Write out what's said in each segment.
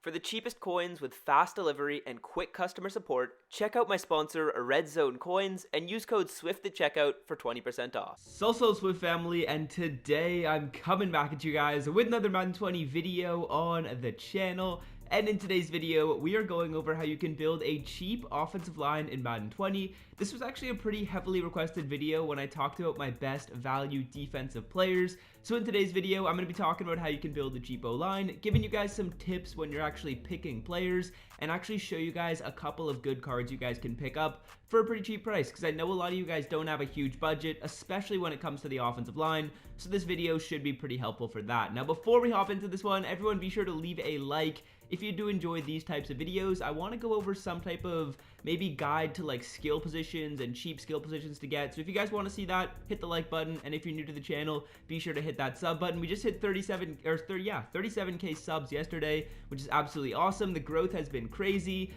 For the cheapest coins with fast delivery and quick customer support, check out my sponsor, Red Zone Coins, and use code SWIFT at checkout for 20% off. So Swift family, and today I'm coming back at you guys with another Madden 20 video on the channel. And in today's video, we are going over how you can build a cheap offensive line in Madden 20. This was actually a pretty heavily requested video when I talked about my best value defensive players. So in today's video, I'm going to be talking about how you can build a cheap O-line, giving you guys some tips when you're actually picking players, and actually show you guys a couple of good cards you guys can pick up for a pretty cheap price, because I know a lot of you guys don't have a huge budget, especially when it comes to the offensive line, so this video should be pretty helpful for that. Now before we hop into this one, everyone be sure to leave a like. If you do enjoy these types of videos, I want to go over some type of maybe guide to like skill positions and cheap skill positions to get. So if you guys want to see that, hit the like button, and if you're new to the channel, be sure to hit that sub button. We just hit 37k subs yesterday, which is absolutely awesome. The growth has been crazy.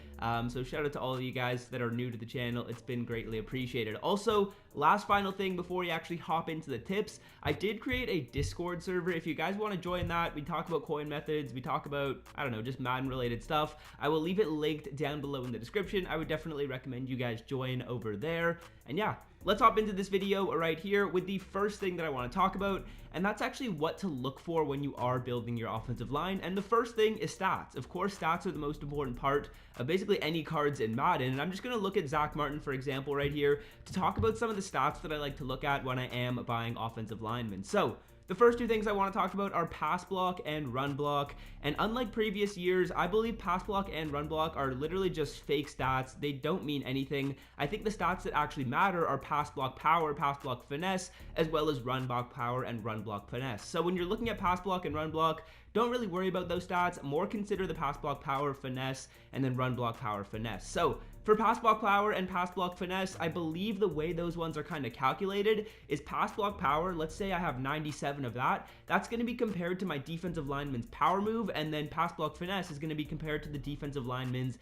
So shout out to all of you guys that are new to the channel. It's been greatly appreciated. Also, last final thing before we actually hop into the tips, I did create a Discord server. If you guys want to join that, we talk about coin methods, we talk about, I don't know, just Madden related stuff. I will leave it linked down below in the description. I would definitely recommend you guys join over there. And yeah, let's hop into this video right here with the first thing that I want to talk about, and that's actually what to look for when you are building your offensive line. And the first thing is stats. Of course, stats are the most important part of basically any cards in Madden, and I'm just going to look at Zach Martin, for example, right here to talk about some of the stats that I like to look at when I am buying offensive linemen. So the first two things I want to talk about are pass block and run block. And unlike previous years, I believe pass block and run block are literally just fake stats. They don't mean anything. I think the stats that actually matter are pass block power, pass block finesse, as well as run block power and run block finesse. So when you're looking at pass block and run block, don't really worry about those stats. More consider the pass block power, finesse, and then run block power, finesse. So for pass block power and pass block finesse, I believe the way those ones are kind of calculated is pass block power. Let's say I have 97 of that. That's going to be compared to my defensive lineman's power move, and then pass block finesse is going to be compared to the defensive lineman's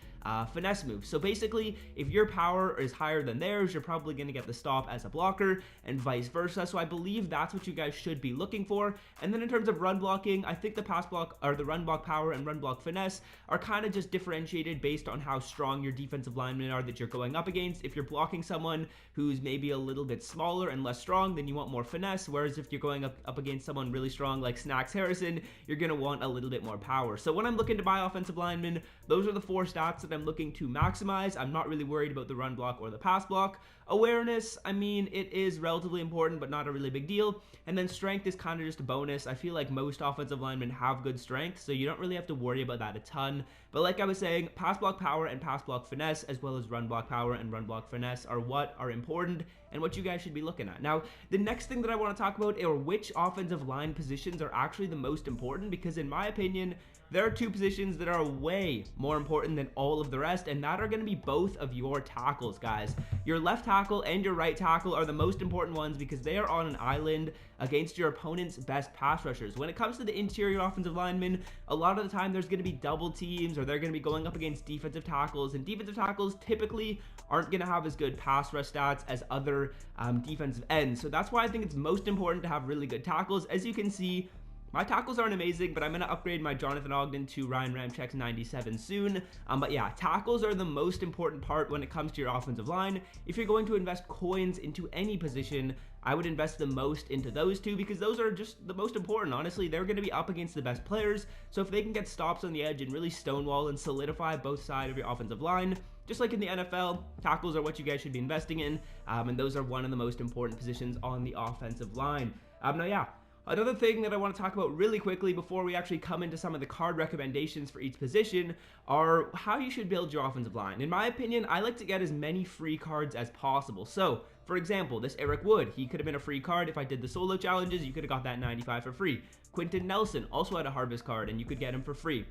finesse move. So basically, if your power is higher than theirs, you're probably going to get the stop as a blocker, and vice versa. So I believe that's what you guys should be looking for. And then in terms of run blocking, I think the pass block or the run block power and run block finesse are kind of just differentiated based on how strong your defensive linemen are that you're going up against. If you're blocking someone who's maybe a little bit smaller and less strong, then you want more finesse, whereas if you're going up against someone really strong like Snacks Harrison, you're going to want a little bit more power. So when I'm looking to buy offensive linemen, those are the four stats that I'm looking to maximize. I'm not really worried about the run block or the pass block. Awareness, I mean, it is relatively important, but not a really big deal. And then strength is kind of just a bonus. I feel like most offensive linemen have good strength, so you don't really have to worry about that a ton. But like I was saying, pass block power and pass block finesse, as well as run block power and run block finesse, are what are important and what you guys should be looking at. Now, the next thing that I want to talk about are which offensive line positions are actually the most important, because in my opinion, there are two positions that are way more important than all of the rest, and that are going to be both of your tackles, guys. Your left tackle and your right tackle are the most important ones because they are on an island against your opponent's best pass rushers. When it comes to the interior offensive linemen, a lot of the time there's going to be double teams, or they're going to be going up against defensive tackles, and defensive tackles typically aren't going to have as good pass rush stats as other defensive ends. So that's why I think it's most important to have really good tackles. As you can see, my tackles aren't amazing, but I'm going to upgrade my Jonathan Ogden to Ryan Ramczak's 97 soon. But yeah, tackles are the most important part when it comes to your offensive line. If you're going to invest coins into any position, I would invest the most into those two, because those are just the most important. Honestly, they're going to be up against the best players. So if they can get stops on the edge and really stonewall and solidify both sides of your offensive line, just like in the NFL, tackles are what you guys should be investing in. And those are one of the most important positions on the offensive line. Now, yeah. Another thing that I want to talk about really quickly before we actually come into some of the card recommendations for each position are how you should build your offensive line. In my opinion, I like to get as many free cards as possible. So, for example, this Eric Wood, he could have been a free card. If I did the solo challenges, you could have got that 95 for free. Quentin Nelson also had a harvest card, and you could get him for free.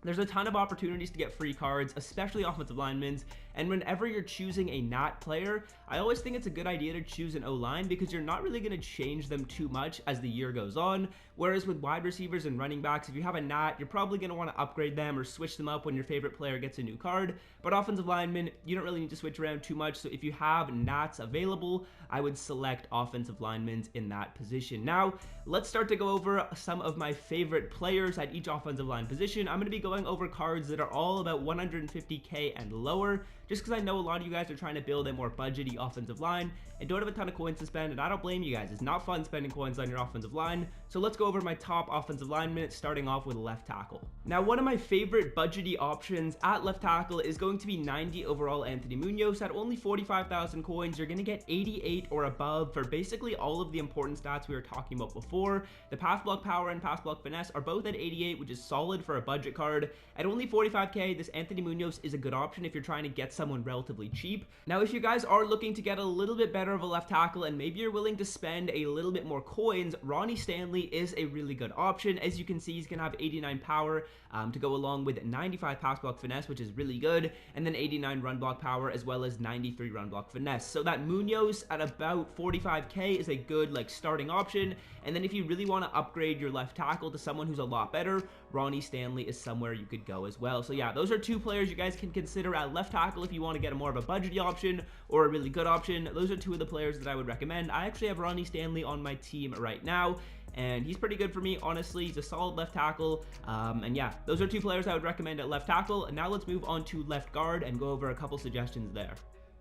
There's a ton of opportunities to get free cards, especially offensive linemen, and whenever you're choosing a NAT player, I always think it's a good idea to choose an O-line because you're not really going to change them too much as the year goes on, whereas with wide receivers and running backs, if you have a NAT, you're probably going to want to upgrade them or switch them up when your favorite player gets a new card, but offensive linemen, you don't really need to switch around too much, so if you have NATs available, I would select offensive linemen in that position. Now, let's start to go over some of my favorite players at each offensive line position. I'm going to be going going over cards that are all about 150k and lower, just because I know a lot of you guys are trying to build a more budgety offensive line and don't have a ton of coins to spend, and I don't blame you guys. It's not fun spending coins on your offensive line. So let's go over my top offensive linemen, starting off with left tackle. Now, one of my favorite budgety options at left tackle is going to be 90 overall Anthony Munoz. At only 45,000 coins, you're going to get 88 or above for basically all of the important stats we were talking about before. The pass block power and pass block finesse are both at 88, which is solid for a budget card. At only 45k, this Anthony Munoz is a good option if you're trying to get someone relatively cheap. Now, if you guys are looking to get a little bit better of a left tackle and maybe you're willing to spend a little bit more coins, Ronnie Stanley is a really good option. As you can see, he's going to have 89 power to go along with 95 pass block finesse, which is really good, and then 89 run block power as well as 93 run block finesse. So that Munoz at about 45k is a good like starting option. And then if you really want to upgrade your left tackle to someone who's a lot better, Ronnie Stanley is somewhere you could go as well. So yeah, those are two players you guys can consider at left tackle if you want to get a more of a budgety option or a really good option. Those are two of the players that I would recommend. I actually have Ronnie Stanley on my team right now, and he's pretty good for me, honestly. He's a solid left tackle, and yeah, those are two players I would recommend at left tackle. And now let's move on to left guard and go over a couple suggestions there.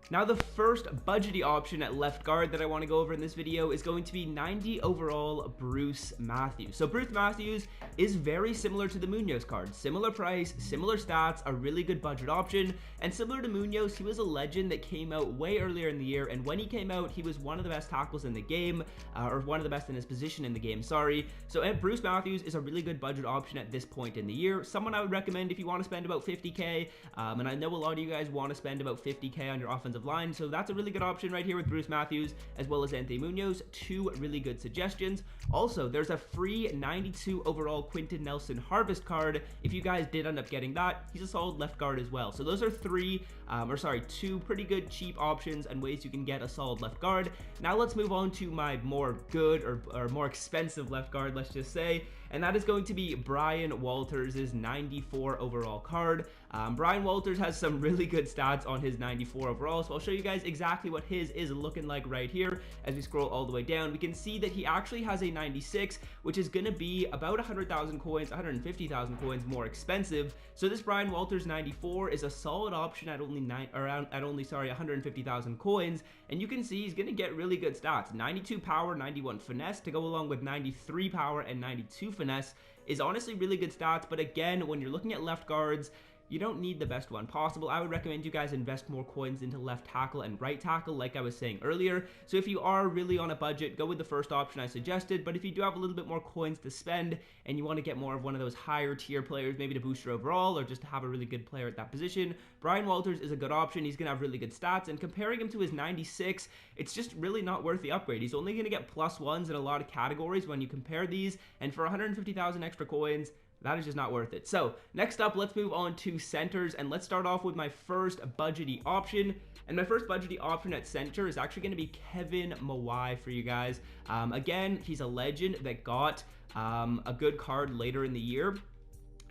Now, the first budgety option at left guard that I want to go over in this video is going to be 90 overall Bruce Matthews. So Bruce Matthews is very similar to the Munoz card. Similar price, similar stats, a really good budget option. And similar to Munoz, he was a legend that came out way earlier in the year. And when he came out, he was one of the best tackles in the game, or one of the best in his position in the game, sorry. So Bruce Matthews is a really good budget option at this point in the year. Someone I would recommend if you want to spend about 50k. And I know a lot of you guys want to spend about 50k on your offensive line, so that's a really good option right here with Bruce Matthews as well as Anthony Munoz. Two really good suggestions. Also, there's a free 92 overall Quentin Nelson Harvest card. If you guys did end up getting that, he's a solid left guard as well. So those are two pretty good cheap options and ways you can get a solid left guard. Now let's move on to my more good or more expensive left guard, let's just say, and that is going to be Brian Walters' 94 overall card. Brian Walters has some really good stats on his 94 overall, so I'll show you guys exactly what his is looking like right here. As we scroll all the way down, we can see that he actually has a 96, which is going to be about 100,000 coins, 150,000 coins more expensive. So this Brian Walters 94 is a solid option at only 150,000 coins, and you can see he's going to get really good stats. 92 power, 91 finesse to go along with 93 power and 92 finesse is honestly really good stats. But again, when you're looking at left guards, you don't need the best one possible. I would recommend you guys invest more coins into left tackle and right tackle, like I was saying earlier. So if you are really on a budget, go with the first option I suggested. But if you do have a little bit more coins to spend and you want to get more of one of those higher tier players, maybe to boost your overall or just to have a really good player at that position, Brian Walters is a good option. He's going to have really good stats, and comparing him to his 96, it's just really not worth the upgrade. He's only going to get +1s in a lot of categories when you compare these, and for 150,000 extra coins, that is just not worth it. So next up, let's move on to centers, and let's start off with my first budgety option. And my first budgety option at center is actually going to be Kevin Mawai for you guys. Again, he's a legend that got a good card later in the year.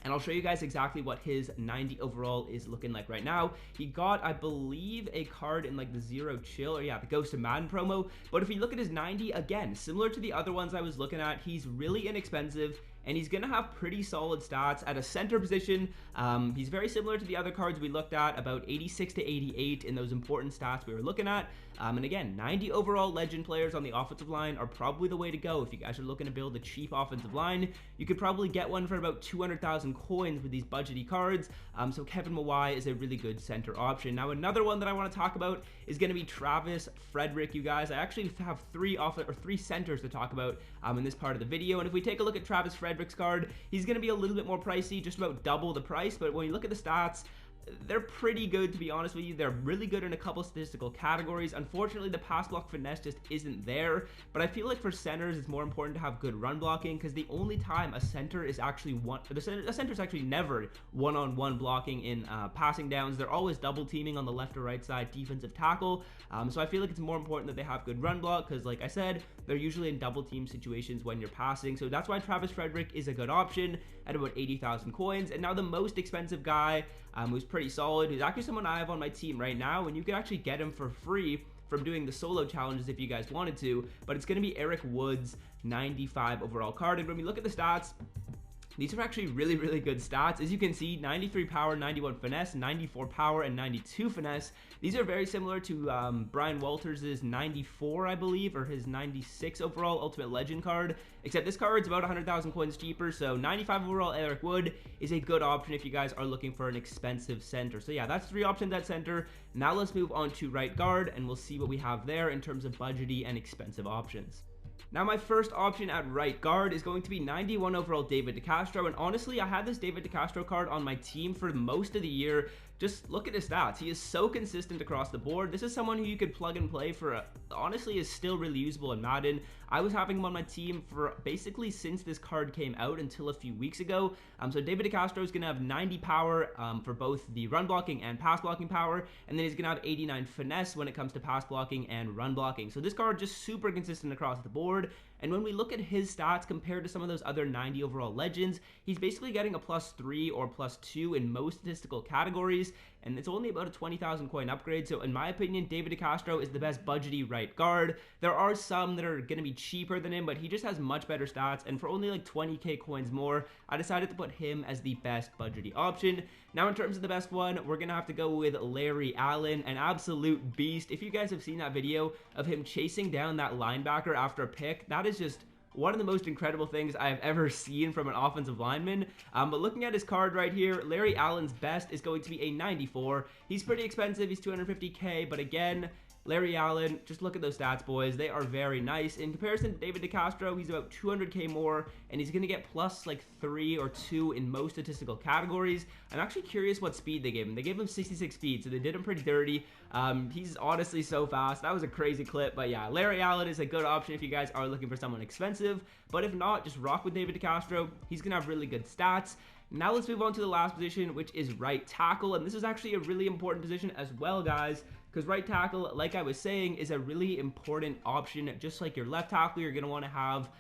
And I'll show you guys exactly what his 90 overall is looking like right now. He got, I believe, a card in like the Zero Chill, or yeah, the Ghost of Madden promo. But if you look at his 90, again, similar to the other ones I was looking at, he's really inexpensive, and he's going to have pretty solid stats at a center position. He's very similar to the other cards we looked at, about 86 to 88 in those important stats we were looking at. And again, 90 overall legend players on the offensive line are probably the way to go. If you guys are looking to build a cheap offensive line, you could probably get one for about 200,000 coins with these budgety cards. So Kevin Mawai is a really good center option. Now, another one that I want to talk about is going to be Travis Frederick, you guys. I actually have three centers to talk about in this part of the video. And if we take a look at Travis Frederick's card, he's going to be a little bit more pricey, just about double the price. But when you look at the stats, they're pretty good, to be honest with you. They're really good in a couple statistical categories. Unfortunately, the pass block finesse just isn't there. But I feel like for centers, it's more important to have good run blocking, because the only time a center is actually a center is actually never one-on-one blocking in passing downs. They're always double teaming on the left or right side defensive tackle. So I feel like it's more important that they have good run block, because like I said, they're usually in double team situations when you're passing. So that's why Travis Frederick is a good option at about 80,000 coins. And now the most expensive guy, who's pretty solid, who's actually someone I have on my team right now, and you can actually get him for free from doing the solo challenges if you guys wanted to, but it's going to be Eric Wood's 95 overall card. And when we look at the stats, These are actually really, really good stats. As you can see, 93 power, 91 finesse, 94 power, and 92 finesse. These are very similar to Brian Walters' 94, I believe, or his 96 overall Ultimate Legend card, except this card's about 100,000 coins cheaper, so 95 overall Eric Wood is a good option if you guys are looking for an expensive center. So yeah, that's 3 options at center. Now let's move on to right guard, and we'll see what we have there in terms of budgety and expensive options. Now my first option at right guard is going to be 91 overall David DeCastro, and honestly I had this David DeCastro card on my team for most of the year. Just look at his stats. He is so consistent across the board. This is someone who you could plug and play for, honestly is still really usable in Madden. I was having him on my team for basically since this card came out until a few weeks ago. So David DeCastro is going to have 90 power for both the run blocking and pass blocking power, and then he's going to have 89 finesse when it comes to pass blocking and run blocking. So this card just super consistent across the board. And when we look at his stats compared to some of those other 90 overall legends, he's basically getting a +3 or +2 in most statistical categories, and it's only about a 20,000 coin upgrade. So in my opinion, David DeCastro is the best budgety right guard. There are some that are going to be cheaper than him, but he just has much better stats, and for only like 20k coins more, I decided to put him as the best budgety option. Now in terms of the best one, we're going to have to go with Larry Allen, an absolute beast. If you guys have seen that video of him chasing down that linebacker after a pick, that is just one of the most incredible things I've ever seen from an offensive lineman. But looking at his card right here, Larry Allen's best is going to be a 94. He's pretty expensive, he's 250k, but again, Larry Allen, just look at those stats, boys. They are very nice. In comparison to David DeCastro, he's about 200k more, and he's going to get +3 or 2 in most statistical categories. I'm actually curious what speed they gave him. They gave him 66 speed, so they did him pretty dirty. He's honestly so fast. That was a crazy clip, but yeah, Larry Allen is a good option if you guys are looking for someone expensive, but if not, just rock with David DeCastro. He's going to have really good stats. Now let's move on to the last position, which is right tackle, and this is actually a really important position as well, guys, because right tackle, like I was saying, is a really important option. Just like your left tackle, you're going to want to have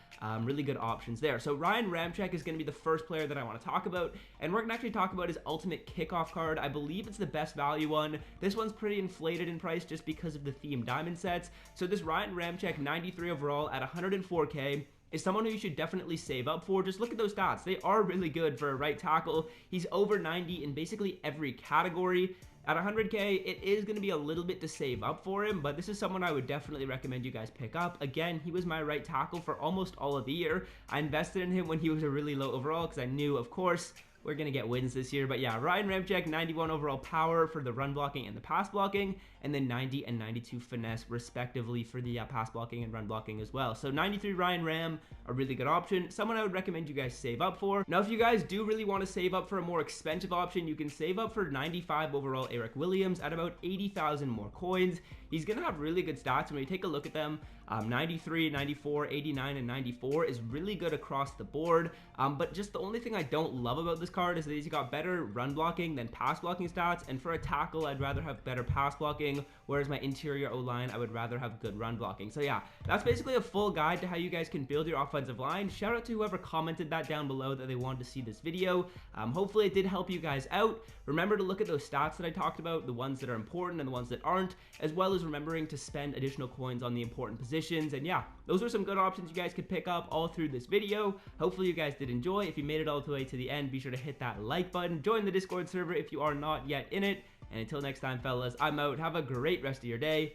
really good options there. So Ryan Ramczyk is going to be the first player that I want to talk about, and we're going to actually talk about his ultimate kickoff card. I believe it's the best value one. This one's pretty inflated in price just because of the theme diamond sets. So this Ryan Ramczyk 93 overall at 104k is someone who you should definitely save up for. Just look at those stats. They are really good for a right tackle. He's over 90 in basically every category. At 100k, it is going to be a little bit to save up for him, but this is someone I would definitely recommend you guys pick up. Again, he was my right tackle for almost all of the year. I invested in him when he was a really low overall because I knew, of course, we're going to get wins this year. But yeah, Ryan Ramczyk, 91 overall power for the run blocking and the pass blocking, and then 90 and 92 finesse respectively for the pass blocking and run blocking as well. So 93 Ryan Ram, a really good option, someone I would recommend you guys save up for. Now if you guys do really want to save up for a more expensive option, you can save up for 95 overall Eric Williams at about 80,000 more coins. He's going to have really good stats. When you take a look at them, 93, 94, 89, and 94 is really good across the board. But just the only thing I don't love about this card is that he's got better run blocking than pass blocking stats. And for a tackle, I'd rather have better pass blocking, whereas my interior O-line, I would rather have good run blocking. So yeah, that's basically a full guide to how you guys can build your offensive line. Shout out to whoever commented that down below that they wanted to see this video. Hopefully it did help you guys out. Remember to look at those stats that I talked about, the ones that are important and the ones that aren't, as well as remembering to spend additional coins on the important positions. And yeah, those are some good options you guys could pick up all through this video. Hopefully you guys did enjoy. If you made it all the way to the end, be sure to hit that like button, join the Discord server if you are not yet in it, and until next time, fellas, I'm out. Have a great rest of your day.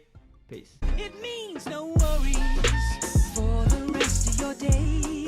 Peace. It means no worries for the rest of your day.